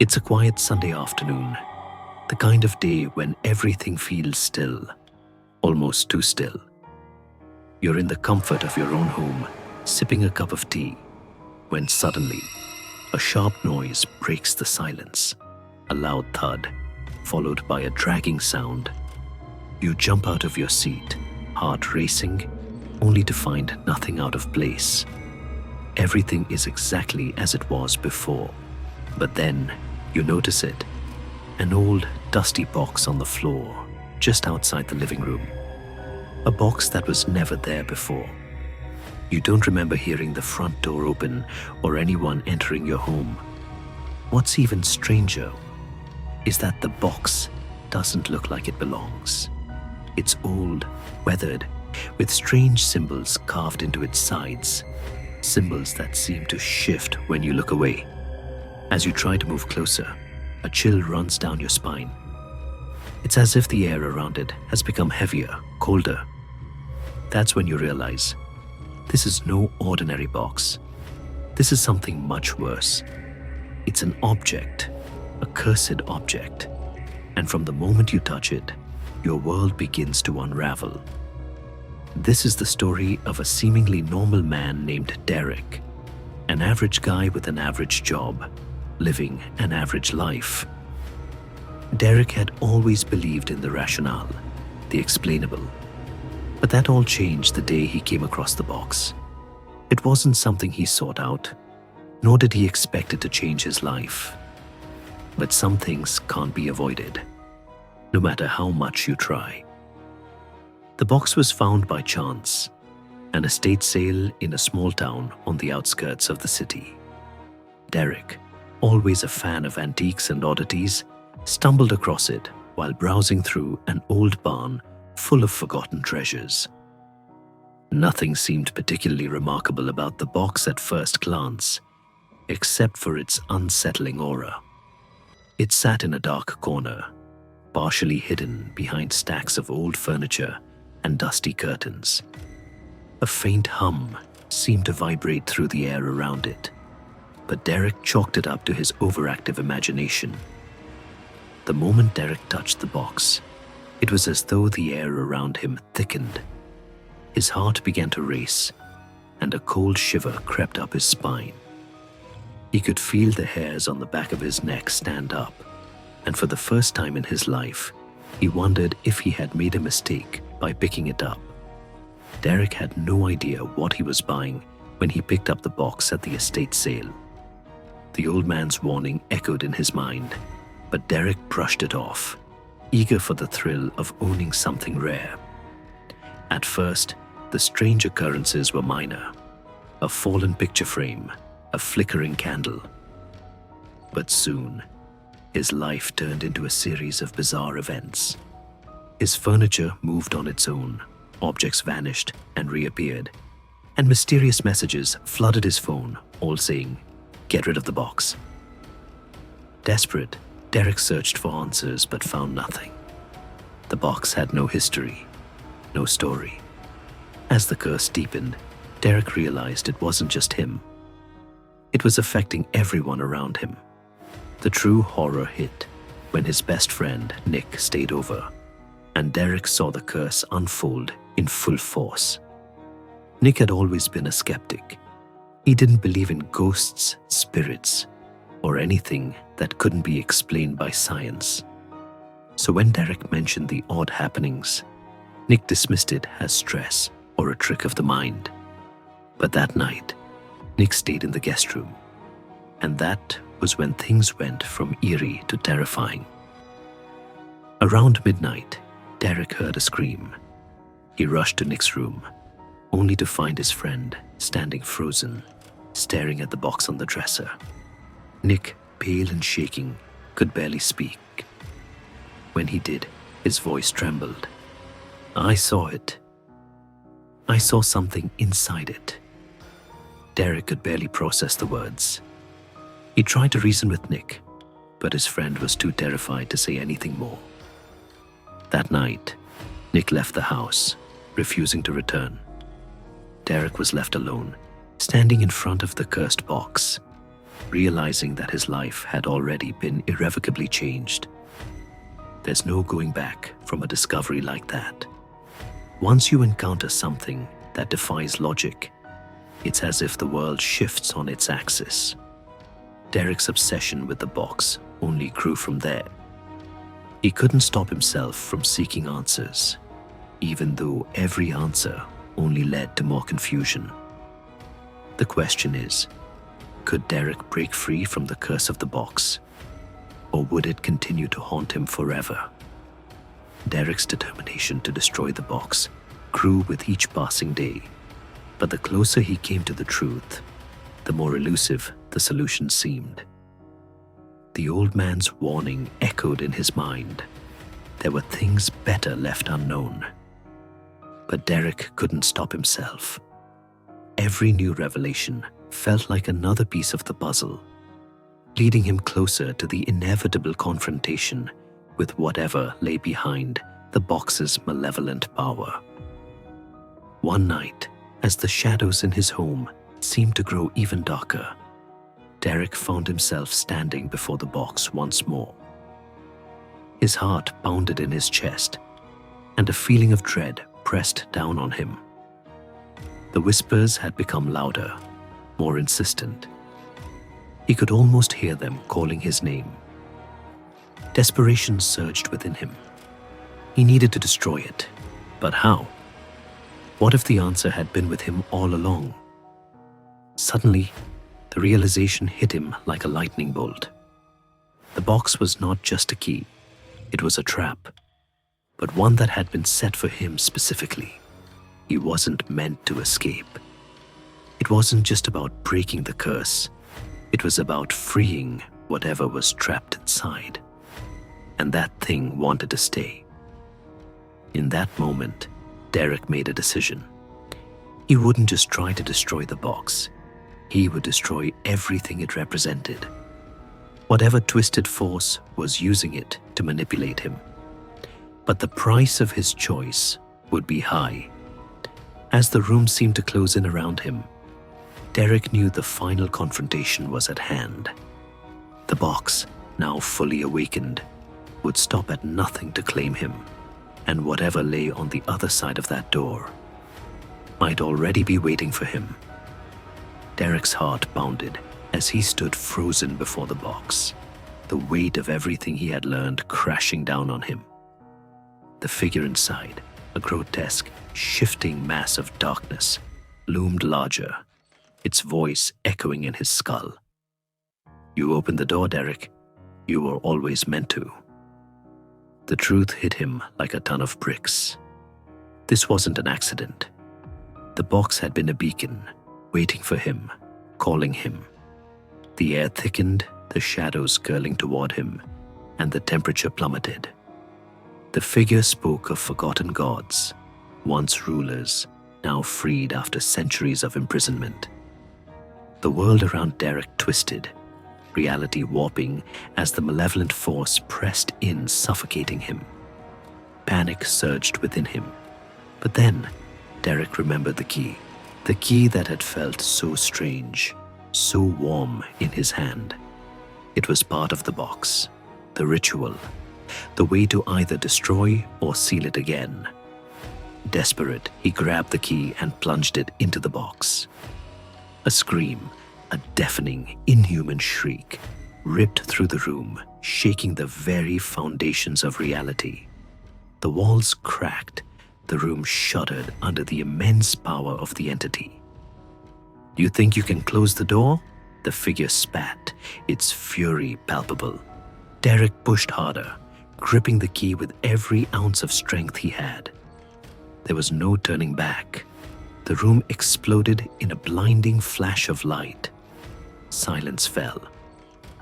It's a quiet Sunday afternoon, the kind of day when everything feels still, almost too still. You're in the comfort of your own home, sipping a cup of tea, when suddenly, a sharp noise breaks the silence. A loud thud, followed by a dragging sound. You jump out of your seat, heart racing, only to find nothing out of place. Everything is exactly as it was before. But then, you notice it. An old, dusty box on the floor, just outside the living room. A box that was never there before. You don't remember hearing the front door open or anyone entering your home. What's even stranger is that the box doesn't look like it belongs. It's old, weathered, with strange symbols carved into its sides. Symbols that seem to shift when you look away. As you try to move closer, a chill runs down your spine. It's as if the air around it has become heavier, colder. That's when you realize, this is no ordinary box. This is something much worse. It's an object, a cursed object. And from the moment you touch it, your world begins to unravel. This is the story of a seemingly normal man named Derek, an average guy with an average job, living an average life. Derek had always believed in the rationale, the explainable. But that all changed the day he came across the box. It wasn't something he sought out, nor did he expect it to change his life. But some things can't be avoided, no matter how much you try. The box was found by chance, an estate sale in a small town on the outskirts of the city. Derek, always a fan of antiques and oddities, stumbled across it while browsing through an old barn full of forgotten treasures. Nothing seemed particularly remarkable about the box at first glance, except for its unsettling aura. It sat in a dark corner, partially hidden behind stacks of old furniture and dusty curtains. A faint hum seemed to vibrate through the air around it, but Derek chalked it up to his overactive imagination. The moment Derek touched the box, it was as though the air around him thickened. His heart began to race, and a cold shiver crept up his spine. He could feel the hairs on the back of his neck stand up, and for the first time in his life, he wondered if he had made a mistake by picking it up. Derek had no idea what he was buying when he picked up the box at the estate sale. The old man's warning echoed in his mind, but Derek brushed it off, eager for the thrill of owning something rare. At first, the strange occurrences were minor: a fallen picture frame, a flickering candle. But soon, his life turned into a series of bizarre events. His furniture moved on its own, objects vanished and reappeared, and mysterious messages flooded his phone, all saying, "Get rid of the box." Desperate, Derek searched for answers but found nothing. The box had no history, no story. As the curse deepened, Derek realized it wasn't just him. It was affecting everyone around him. The true horror hit when his best friend, Nick, stayed over, and Derek saw the curse unfold in full force. Nick had always been a skeptic. He didn't believe in ghosts, spirits, or anything that couldn't be explained by science. So when Derek mentioned the odd happenings, Nick dismissed it as stress or a trick of the mind. But that night, Nick stayed in the guest room, and that was when things went from eerie to terrifying. Around midnight, Derek heard a scream. He rushed to Nick's room, only to find his friend standing frozen, staring at the box on the dresser. Nick, pale and shaking, could barely speak. When he did, his voice trembled. "I saw it. I saw something inside it." Derek could barely process the words. He tried to reason with Nick, but his friend was too terrified to say anything more. That night, Nick left the house, refusing to return. Derek was left alone, standing in front of the cursed box. realizing that his life had already been irrevocably changed. There's no going back from a discovery like that. Once you encounter something that defies logic, it's as if the world shifts on its axis. Derek's obsession with the box only grew from there. He couldn't stop himself from seeking answers, even though every answer only led to more confusion. The question is, could Derek break free from the curse of the box, or would it continue to haunt him forever? Derek's determination to destroy the box grew with each passing day, but the closer he came to the truth, the more elusive the solution seemed. The old man's warning echoed in his mind. There were things better left unknown. But Derek couldn't stop himself. Every new revelation felt like another piece of the puzzle, leading him closer to the inevitable confrontation with whatever lay behind the box's malevolent power. One night, as the shadows in his home seemed to grow even darker, Derek found himself standing before the box once more. His heart pounded in his chest, and a feeling of dread pressed down on him. The whispers had become louder, more insistent. He could almost hear them calling his name. Desperation surged within him. He needed to destroy it, but how? What if the answer had been with him all along? Suddenly, the realization hit him like a lightning bolt. The box was not just a key, it was a trap, but one that had been set for him specifically. He wasn't meant to escape. It wasn't just about breaking the curse, it was about freeing whatever was trapped inside. And that thing wanted to stay. In that moment, Derek made a decision. He wouldn't just try to destroy the box. He would destroy everything it represented. Whatever twisted force was using it to manipulate him. But the price of his choice would be high. As the room seemed to close in around him, Derek knew the final confrontation was at hand. The box, now fully awakened, would stop at nothing to claim him, and whatever lay on the other side of that door might already be waiting for him. Derek's heart pounded as he stood frozen before the box, the weight of everything he had learned crashing down on him. The figure inside, a grotesque, shifting mass of darkness, loomed larger, its voice echoing in his skull. "You opened the door, Derek. You were always meant to." The truth hit him like a ton of bricks. This wasn't an accident. The box had been a beacon, waiting for him, calling him. The air thickened, the shadows curling toward him, and the temperature plummeted. The figure spoke of forgotten gods, once rulers, now freed after centuries of imprisonment. The world around Derek twisted, reality warping as the malevolent force pressed in, suffocating him. Panic surged within him. But then, Derek remembered the key that had felt so strange, so warm in his hand. It was part of the box, the ritual, the way to either destroy or seal it again. Desperate, he grabbed the key and plunged it into the box. A scream, a deafening, inhuman shriek, ripped through the room, shaking the very foundations of reality. The walls cracked, the room shuddered under the immense power of the entity. "You think you can close the door?" The figure spat, its fury palpable. Derek pushed harder, gripping the key with every ounce of strength he had. There was no turning back. The room exploded in a blinding flash of light. Silence fell.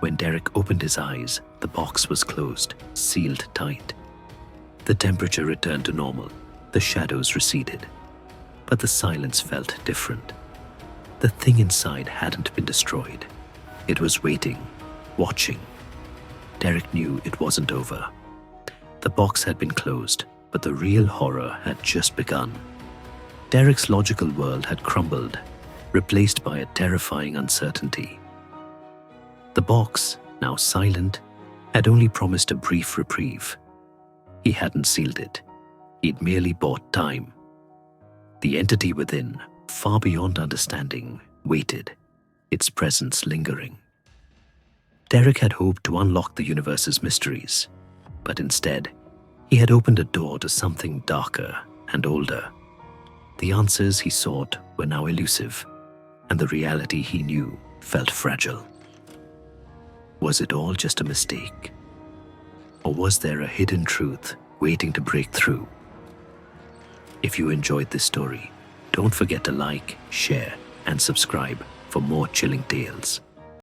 When Derek opened his eyes, the box was closed, sealed tight. The temperature returned to normal. The shadows receded. But the silence felt different. The thing inside hadn't been destroyed. It was waiting, watching. Derek knew it wasn't over. The box had been closed, but the real horror had just begun. Derek's logical world had crumbled, replaced by a terrifying uncertainty. The box, now silent, had only promised a brief reprieve. He hadn't sealed it. He'd merely bought time. The entity within, far beyond understanding, waited, its presence lingering. Derek had hoped to unlock the universe's mysteries, but instead, he had opened a door to something darker and older. The answers he sought were now elusive, and the reality he knew felt fragile. Was it all just a mistake? Or was there a hidden truth waiting to break through? If you enjoyed this story, don't forget to like, share, and subscribe for more chilling tales.